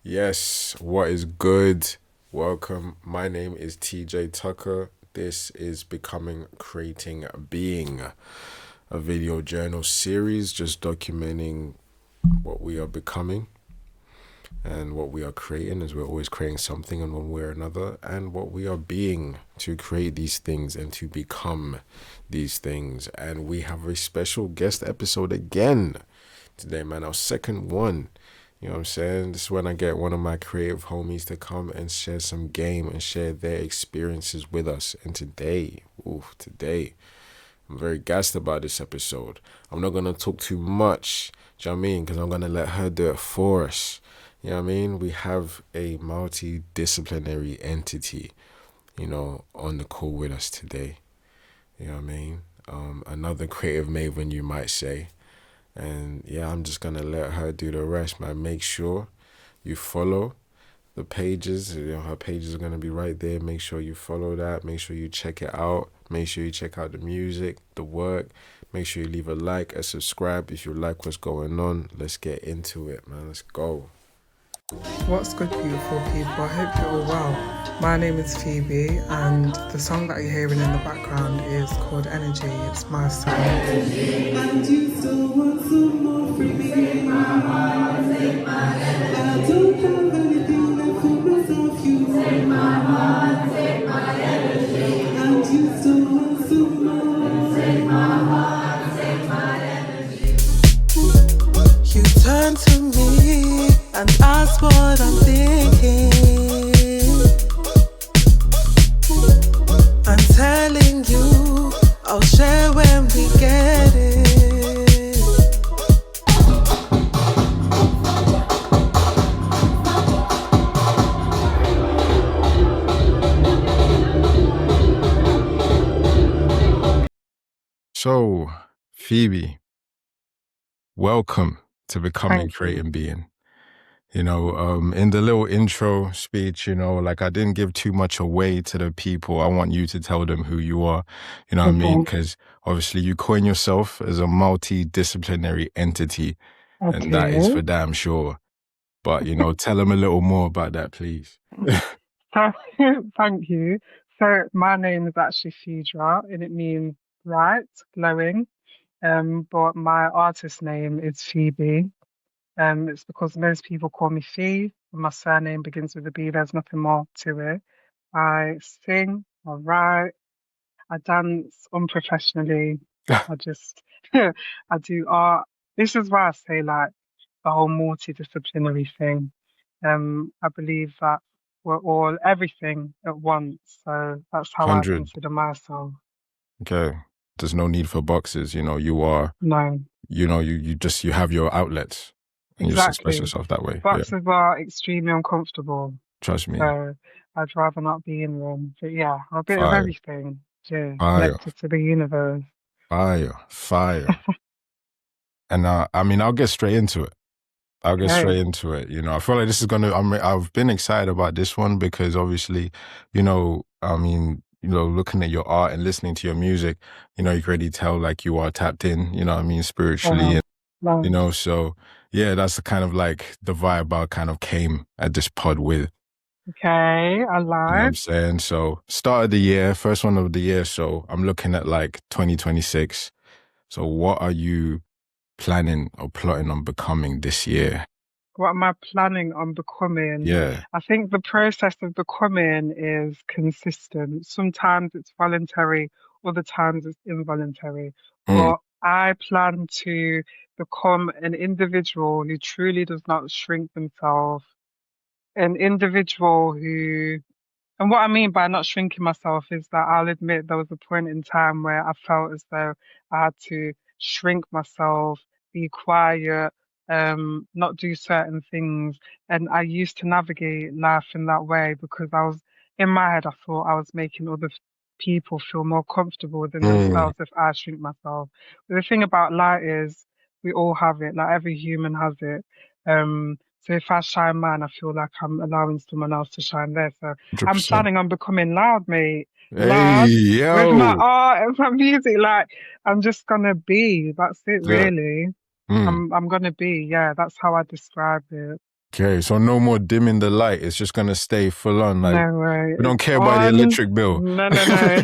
Yes, what is good? Welcome. My name is TjTUCKER. This is Becoming Creating Being, a video journal series just documenting what we are becoming and what we are creating, as we're always creating something in one way or another, and what we are being to create these things and to become these things. And we have a special guest episode again today, man, our second one. You know what I'm saying? This is when I get one of my creative homies to come and share some game and share their experiences with us. And today, I'm very gassed about this episode. I'm not going to talk too much, do you know what I mean? Because I'm going to let her do it for us. You know what I mean? We have a multidisciplinary entity, on the call with us today. You know what I mean? Another creative maven, you might say. And yeah, I'm just gonna let her do the rest, man. Make sure you follow the pages. Her pages are gonna be right there. Make sure you follow that. Make sure you check it out. Make sure you check out the music, the work. Make sure you leave a like, a subscribe if you like what's going on. Let's get into it, man. Let's go. What's good, beautiful people? I hope you're all well. My name is Phe B, and the song that you're hearing in the background is called Energy. It's my song. And you still want some more from me. Take my heart, take my energy. I don't have anything left for myself. You take my heart, take my energy. And you still want some more. Take my heart, take my energy. You turn to me and ask what I'm thinking. I'm telling you, I'll share when we get it. So, Phoebe, welcome to Becoming Thank you. Creating Being. In the little intro speech, like I didn't give too much away to the people. I want you to tell them who you are, you know what I mean? Because obviously you coin yourself as a multidisciplinary entity, and that is for damn sure. But, tell them a little more about that, please. Thank you. So my name is actually Phaedra, and it means bright, glowing. But my artist name is Phe B. It's because most people call me Phe, and my surname begins with a B. There's nothing more to it. I sing, I write, I dance unprofessionally. I just, I do art. This is why I say like the whole multidisciplinary thing. I believe that we're all everything at once. So that's how I 100. consider myself. Okay. There's no need for boxes. You are, No, you have your outlets and you just express exactly. yourself that way. Yeah. Boxes are extremely uncomfortable. Trust me. So I'd rather not be in them. But yeah, a bit of Fire, everything. Yeah, fire, connected to the universe. fire. And I'll get straight into it. I'll get Okay. straight into it. I feel like this is I've been excited about this one because obviously, looking at your art and listening to your music, you can already tell like you are tapped in, spiritually. Nice. So yeah, that's the kind of like the vibe I kind of came at this pod with. Okay, I You know what I'm lied. saying? So start of the year, first one of the year. So I'm looking at like 2026. So what are you planning or plotting on becoming this year? What am I planning on becoming? Yeah. I think the process of becoming is consistent. Sometimes it's voluntary, other times it's involuntary. Mm, But I plan to become an individual who truly does not shrink themselves, an individual who, and what I mean by not shrinking myself is that I'll admit there was a point in time where I felt as though I had to shrink myself, be quiet, not do certain things. And I used to navigate life in that way because in my head, I thought I was making other people feel more comfortable within mm, themselves if I shrink myself. But the thing about light is we all have it, like every human has it. So if I shine mine, I feel like I'm allowing someone else to shine there. So I'm 100%. planning on becoming loud, mate. Hey, Loud with my yo. art and my music. Like I'm just gonna be. That's it, Yeah. really. Mm. I'm gonna be. Yeah, that's how I describe it. Okay, so no more dimming the light. It's just gonna stay full on. Like No way. we don't It's care about the on. electric bill. No, no, no.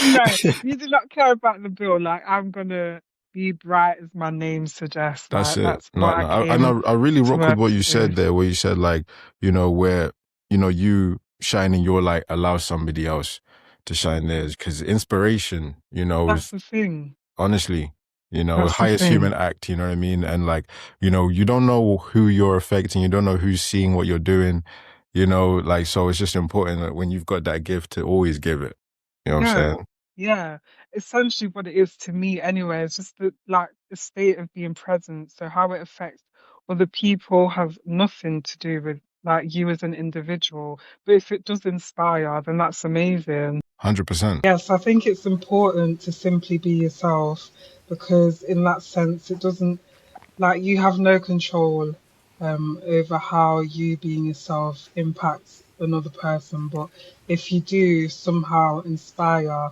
No, you do not care about the bill. Like, I'm gonna be bright as my name suggests. That's Like, it. that's No, what I no. came I really to rock with work what to you do. said there, where you said like, where, you shining your light allows somebody else to shine theirs. Because inspiration, That's is the thing. honestly, That's the highest human thing. act, you know what I mean? And like, you don't know who you're affecting, you don't know who's seeing what you're doing, like, so it's just important that when you've got that gift to always give it. You know what I'm Yeah, saying? yeah. Essentially, what it is to me, anyway, is just the state of being present. So how it affects other people has nothing to do with like you as an individual. But if it does inspire, then that's amazing. 100%. Yes, I think it's important to simply be yourself because in that sense, it doesn't like you have no control over how you being yourself impacts another person. But if you do somehow inspire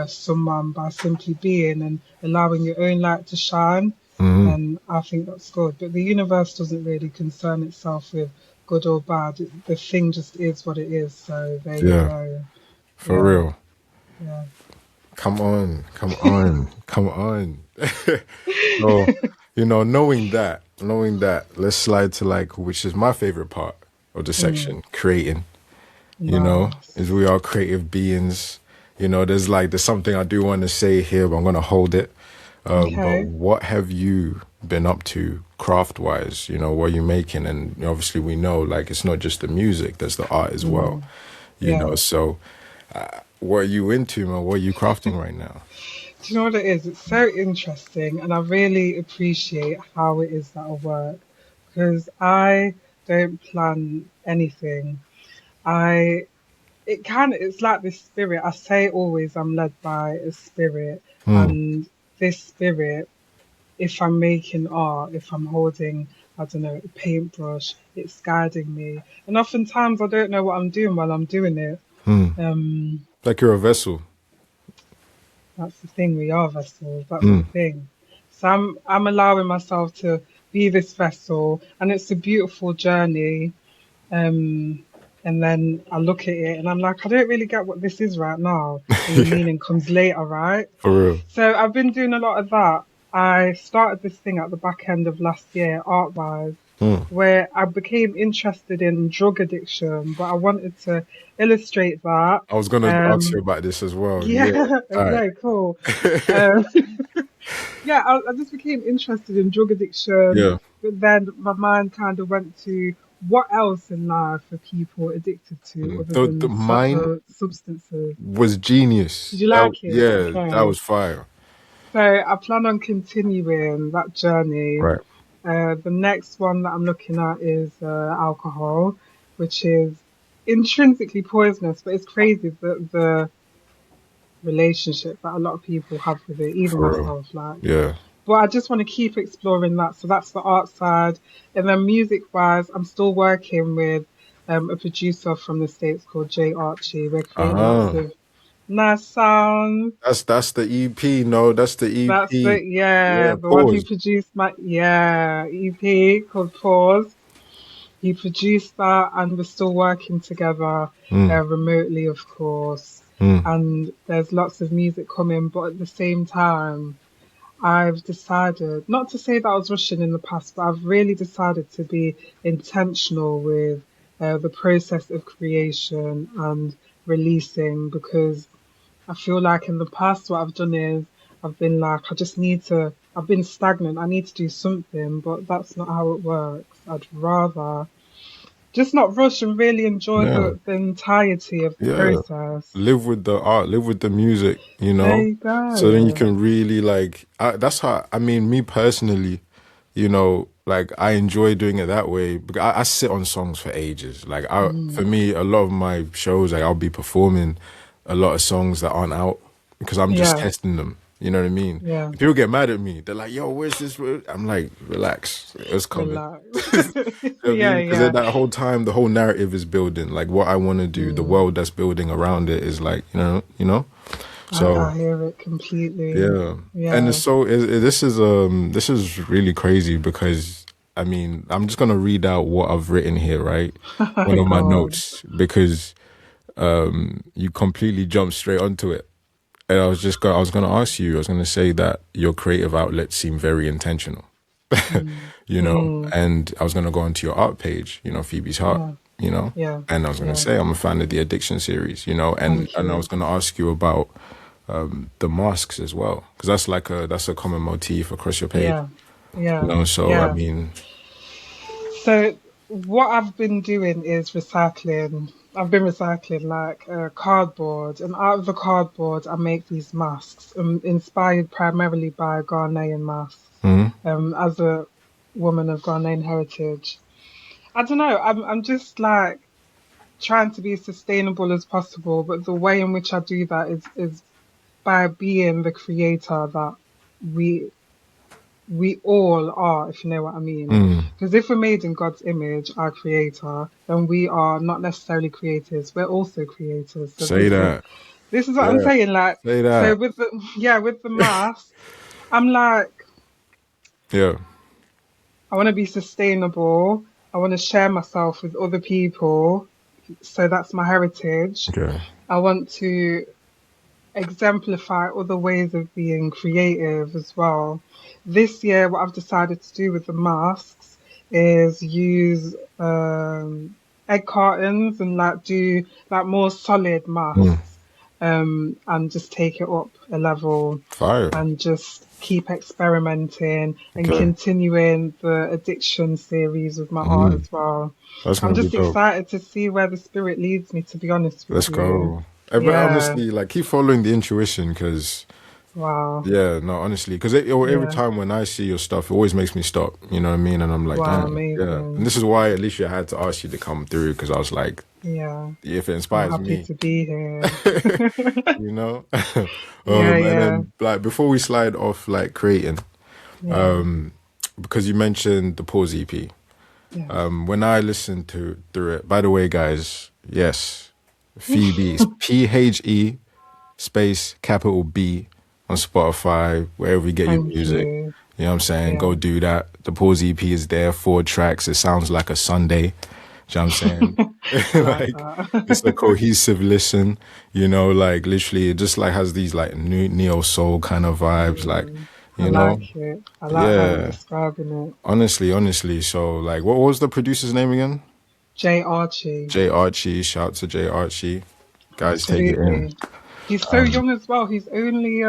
someone by simply being and allowing your own light to shine, Hmm. then I think that's good. But the universe doesn't really concern itself with good or bad. The thing just is what it is. So there you Yeah, go. for Yeah, real. yeah. Come on, come on, come on. So, knowing that, let's slide to like, which is my favorite part of the Mm, section, creating, is nice. we are creative beings. There's something I do want to say here, but I'm going to hold it. But Okay. what have you been up to craft wise? What are you making? And obviously we know like it's not just the music, there's the art as well, Mm, yeah. so what are you into, man? What are you crafting right now? Do you know what it is? It's so interesting, and I really appreciate how it is that I work because I don't plan anything. I it's like this spirit. I say always I'm led by a spirit, Hmm. and this spirit, if I'm making art, if I'm holding, I don't know, a paintbrush, it's guiding me. And oftentimes I don't know what I'm doing while I'm doing it. Hmm. Um, Like you're a vessel. That's the thing, we are vessels. That's Hmm. the thing. So I'm allowing myself to be this vessel, and it's a beautiful journey. Um, and then I look at it and I'm like, I don't really get what this is right now. And the Yeah, meaning comes later, right? for real. So I've been doing a lot of that. I started this thing at the back end of last year, art wise, Hmm. where I became interested in drug addiction, but I wanted to illustrate that. I was gonna ask you Um, about this as well. Yeah. yeah, All right. okay, cool. Um, yeah, I just became interested in drug addiction, Yeah. but then my mind kind of went to what else in life are people addicted to other The than mine substances? was Did genius. you like it? Yeah, that Okay. was fire. So I plan on continuing that journey. Right. The next one that I'm looking at is alcohol, which is intrinsically poisonous, but it's crazy that the relationship that a lot of people have with it, even For real. myself, like. Yeah. But I just want to keep exploring that. So that's the art side. And then music wise, I'm still working with a producer from the States called J Archie. We're creating lots Uh-huh. of nice sounds. That's the EP. No, that's the That's EP. the, yeah, Yeah, the one who pause. produced my, yeah, EP called Pause. He produced that and we're still working together Mm, remotely, of course. mm, And there's lots of music coming, but at the same time, I've decided, not to say that I was rushing in the past, but I've really decided to be intentional with the process of creation and releasing because I feel like in the past, what I've done is I've been like, I've been stagnant. I need to do something, but that's not how it works. I'd rather just not rush and really enjoy yeah. the entirety of the Yeah. process. Live with the art, live with the music, There you So then you go. can really like, that's how, I mean, me personally, like I enjoy doing it that way because I sit on songs for ages. Like for Mm, me, a lot of my shows, like I'll be performing a lot of songs that aren't out because I'm just yeah, testing them. You know what I mean? yeah. People get mad at me. They're like, "Yo, where's this?" I'm like, "Relax, it's coming." Relax. You know what I Yeah, mean? Because yeah. that whole time, the whole narrative is building. Like what I want to do, the Mm, world that's building around it is like, So I hear it completely. yeah, and Yeah. it's so this is really crazy because I mean, I'm just gonna read out what I've written here, right? One of my Go on. notes, because you completely jumped straight onto it. And I was gonna ask you, I was gonna say that your creative outlets seem very intentional. Mm. You know, Mm. and I was gonna go onto your art page, Phoebe's Heart, Yeah. you know, Yeah. and I was gonna Yeah. say I'm a fan of the Addiction series, Thank and I was you. gonna ask you about the masks as well, because that's a common motif across your page, Yeah. Yeah. So I Yeah. mean, So what I've been doing is recycling. I've been recycling like cardboard, and out of the cardboard, I make these masks, inspired primarily by Ghanaian masks. mhm, As a woman of Ghanaian heritage, I don't know. I'm just like trying to be as sustainable as possible, but the way in which I do that is by being the creator that we we all are, if you know what I mean. mm, Because if we're made in God's image, our creator, then we are not necessarily creators. We're also creators. So say that, this is what I'm yeah, saying. Like, say so that, with the with the masks, I'm like, yeah, I want to be sustainable. I want to share myself with other people. So that's my heritage. okay, I want to exemplify other ways of being creative as well. This year, what I've decided to do with the masks is use egg cartons and like do like more solid mm, masks, and just take it up a level fire, and just keep experimenting and okay, continuing the addiction series with my art mm, as well. that's I'm gonna be just dope. excited to see where the spirit leads me, to be honest with Let's you. go. But Yeah. honestly, like, keep following the intuition, because Wow. yeah, no, honestly, because every Yeah. time when I see your stuff, it always makes me stop. You know what I mean? And I'm like, Wow. damn, yeah. And Amazing. this is why at least I had to ask you to come through, because I was like, Yeah. if it I'm inspires happy me, to be here. you know. Yeah. And Yeah. then like before we slide off like creating, Yeah. because you mentioned the Pause EP. Yes. When I listened to through it, by the way, guys, yes, Phoebe is PHE space capital B on Spotify, wherever you get your Thank music. you. You know what I'm saying? Yeah. Go do that. The Pause EP is there, 4 tracks. It sounds like a Sunday. Do you know what I'm saying? I like Like, it's a that. cohesive listen, like literally it just like has these like new neo soul kind of vibes, like, I you know, like it. I like how you're yeah. describing it. Honestly. So like, what was the producer's name again? Jay Archie. J Archie. Shout out to J Archie. Guys, take it in. Absolutely. He's so young as well. He's only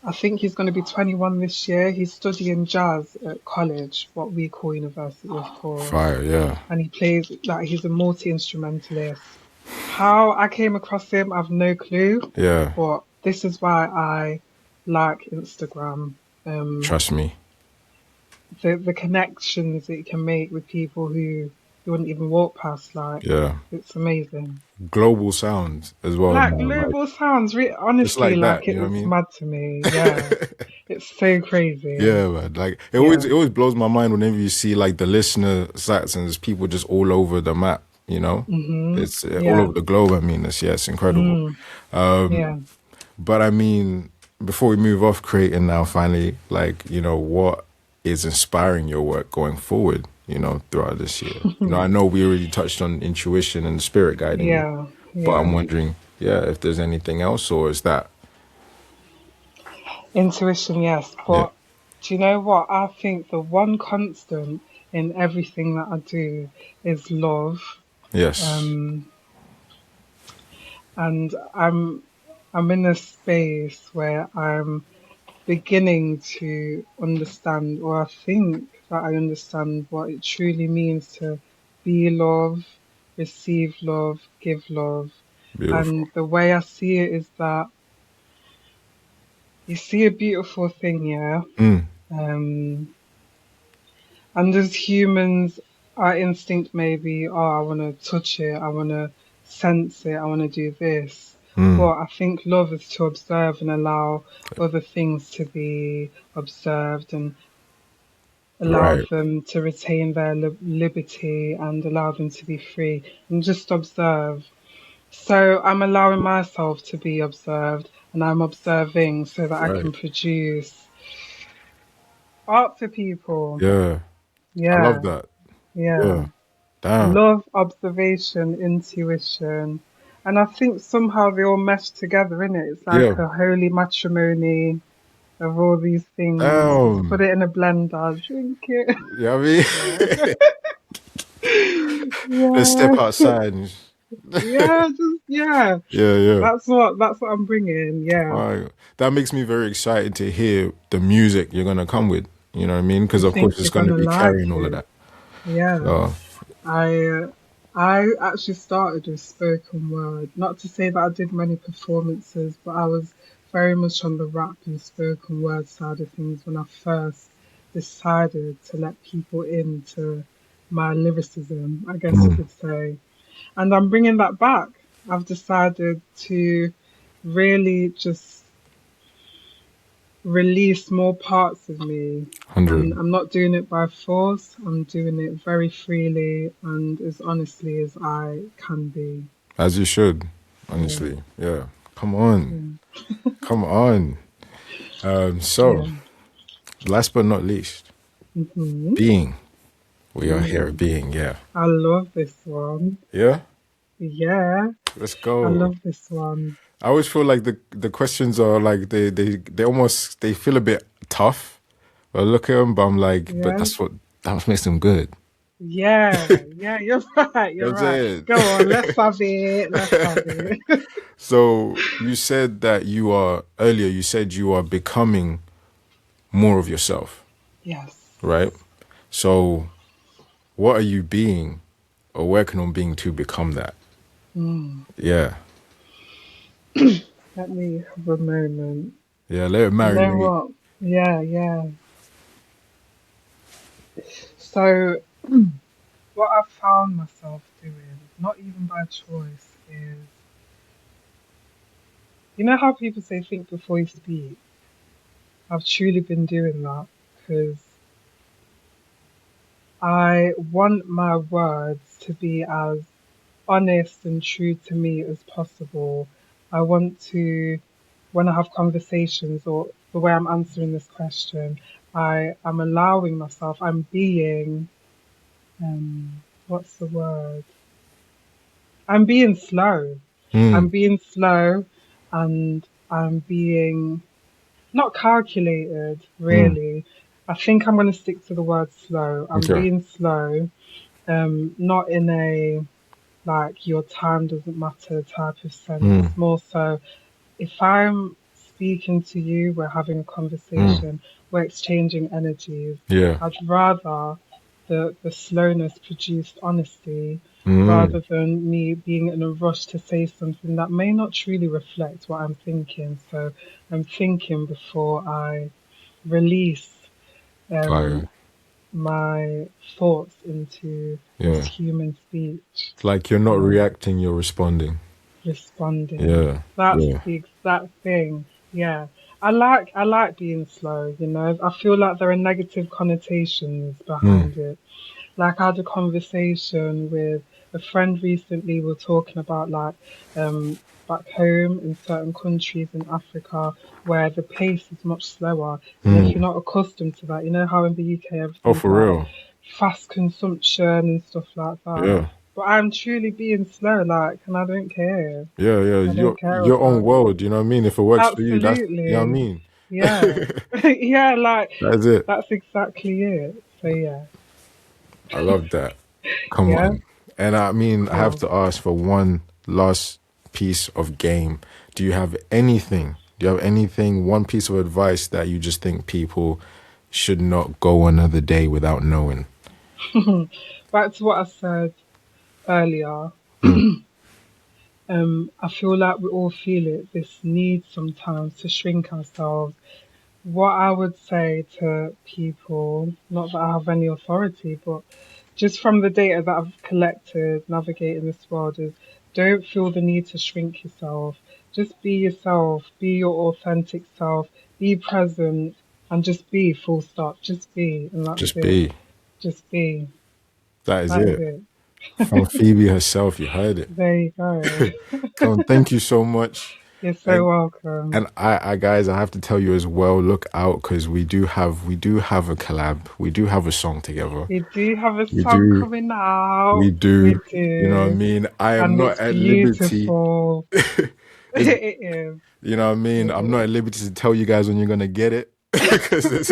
I think he's going to be 21 this year. He's studying jazz at college, what we call university, of course. Fire, yeah. And he plays like he's a multi-instrumentalist. How I came across him, I've no clue, Yeah. but this is why I like Instagram. Um, Trust me. the connections that you can make with people who you wouldn't even walk past, like Yeah. it's amazing. Global sound as well Like now. Like, global sounds, just honestly, like that, like you know what I it's mean? mad to me. Yeah, it's so crazy. Yeah, man. Like Yeah. it always blows my mind whenever you see like the listener stats and there's people just all over the map, you know? It's all Yeah. over the globe. I mean, it's incredible. Mm. Yeah. But I mean, before we move off creating now, finally, like, what is inspiring your work going forward, throughout this year? I know we already touched on intuition and spirit guiding you, Yeah. but I'm Yeah. wondering, yeah, if there's anything else, or is that, Intuition, yes. yeah, But do you know what? I think the one constant in everything that I do is love. yes, Um, and I'm in a space where I'm beginning to understand, or I think that I understand what it truly means to be love, receive love, give love. beautiful. And the way I see it is that you see a beautiful thing, yeah. Mm, Um, and as humans, our instinct may be, oh, I want to touch it, I want to sense it, I want to do this. mm, But I think love is to observe and allow other things to be observed and allow right, them to retain their liberty and allow them to be free and just observe. So I'm allowing myself to be observed and I'm observing so that I right, can produce art for people. yeah. I love Yeah, that. yeah. Yeah. Damn. Love, observation, intuition. And I think somehow they all mesh together, innit? It's like Yeah. a holy matrimony of all these things. Just put Damn. it in a blender, drink it. You know what I mean? Yeah. Let's step Yeah. outside. Yeah, just yeah. Yeah, yeah. That's what I'm bringing. Yeah. Wow. That makes me very excited to hear the music you're gonna come with. You know what I mean? Because I of course think it's you're gonna gonna be like carrying all of it. that. Yeah. So, I I actually started with spoken word. Not to say that I did many performances, but I was very much on the rap and spoken word side of things when I first decided to let people into my lyricism, I guess you mm, could say. And I'm bringing that back. I've decided to really just release more parts of me. And 100. I'm not doing it by force, I'm doing it very freely and as honestly as I can be. As you should, Yeah, honestly. Yeah. Come on. yeah, Come on. So yeah. last but not least, hmm being. We are here Being. being, yeah. I love this one. Yeah? Yeah, Let's I go. love this one. I always feel like the questions are like they almost they feel a bit tough. I look at them, but I'm like, but Yeah, that makes them good. yeah, yeah, you're right, You know you're what I'm right. saying? Go on, let's have it, let's have it. So you said that you are earlier. You said you are becoming more of yourself, Yes. right? So what are you being or working on being to become that? Mm. Yeah, Let me have a moment. yeah. Let it You know marinate. what? Yeah, yeah. So, what I've found myself doing, not even by choice, is you know how people say think before you speak? I've truly been doing that because I want my words to be as honest and true to me as possible. I want to, when I have conversations or the way I'm answering this question, I am allowing myself, I'm being, what's the word? I'm being slow. I'm Mm, being slow and I'm being not calculated, mm. really. I think I'm going to stick to the word slow. I'm Okay. being slow, not in a like your time doesn't matter type of sense. Mm, It's more so if I'm speaking to you, we're having a mm. conversation, we're exchanging energies. Yeah. I'd rather the slowness produce honesty Mm. rather than me being in a rush to say something that may not truly reflect what I'm thinking. So I'm thinking before I release um, Fire. my thoughts into this Yeah. human speech. It's like you're not Yeah. reacting, you're responding. Responding. Yeah. That's Yeah. the exact thing. Yeah. I like being slow, you know. I feel like there are negative connotations Mm. behind it. Like I had a conversation with a friend recently, we are talking about like back home in certain countries in Africa where the pace is much slower. And if you're Mm. not accustomed to that, you know how in the UK Oh, everything's for like real? fast consumption and stuff like that. Yeah. But I'm truly being slow, like, and I don't care. Yeah, yeah. I don't care Your own about it. world, you know what I mean? If it works for you, that's you know what I Absolutely. mean? Yeah. Yeah, like That's it. that's exactly it. So yeah. I love that. Come Yeah. on. And I mean, I have Cool. to ask for one last piece of game. Do you have anything? Do you have anything, one piece of advice that you just think people should not go another day without knowing? Back to what I said earlier. Mm. I feel like we all feel it, this need sometimes to shrink ourselves. What I would say to people, not that I have any authority, but just from the data that I've collected navigating this world, is don't feel the need to shrink yourself. Just be yourself, be your authentic self, be present, and just be full stop. Just be, and that's Just it. be. Just be. That is That is it. it. From Phoebe herself, you heard it. There you go. Come on, thank you so much. You're so And welcome. I guys, I have to tell you as well, look out because we do have a collab. We do have a song together. We do have a We song do, coming we out. We do. You know what I do. mean? I am And not it's at liberty. beautiful. It's, It is. you know what I mean? It I'm not is. at liberty to tell you guys when you're gonna get it because it's,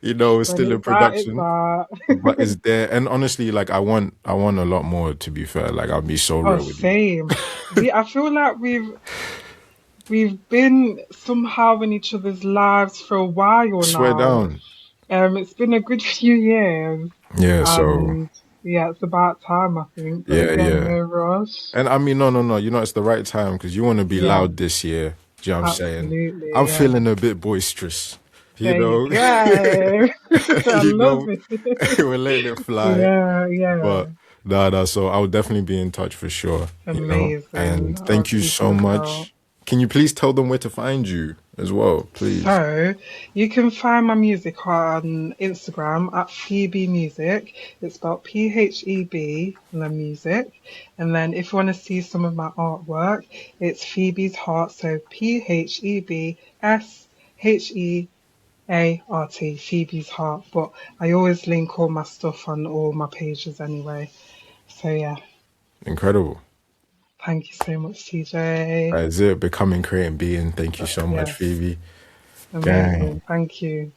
it's When still in it's out, it's production. out. But it's there, and honestly, like I want a lot more. To be fair, like I'll be so Oh, real with you. same. I feel like we've been somehow in each other's lives for a while Swear now. down. It's been a good few years, Yeah. So and yeah, it's about time, I think. But yeah, again, yeah. no rush. And I mean, no, no, no. You know, it's the right time because you want to be Yeah, loud this year. Do you know what I'm saying? absolutely. I'm Yeah. feeling a bit boisterous. You There you know, go. I you love know, it. we're letting it fly. Yeah, yeah. But nah, nah. So I'll definitely be in touch for sure. You know, Amazing. and I'll thank you keep a so lookout. much. Can you please tell them where to find you as well, please? So you can find my music on Instagram at Phoebe Music. It's spelled Pheb and then music. And then if you want to see some of my artwork, it's Phoebe's Heart. So PhebsheArt, Phoebe's Heart. But I always link all my stuff on all my pages anyway. So yeah, Incredible. thank you so much, TJ. That is it. Becoming, creating, being. Thank you so much, Yes, Phoebe. Gang. amazing. Thank you.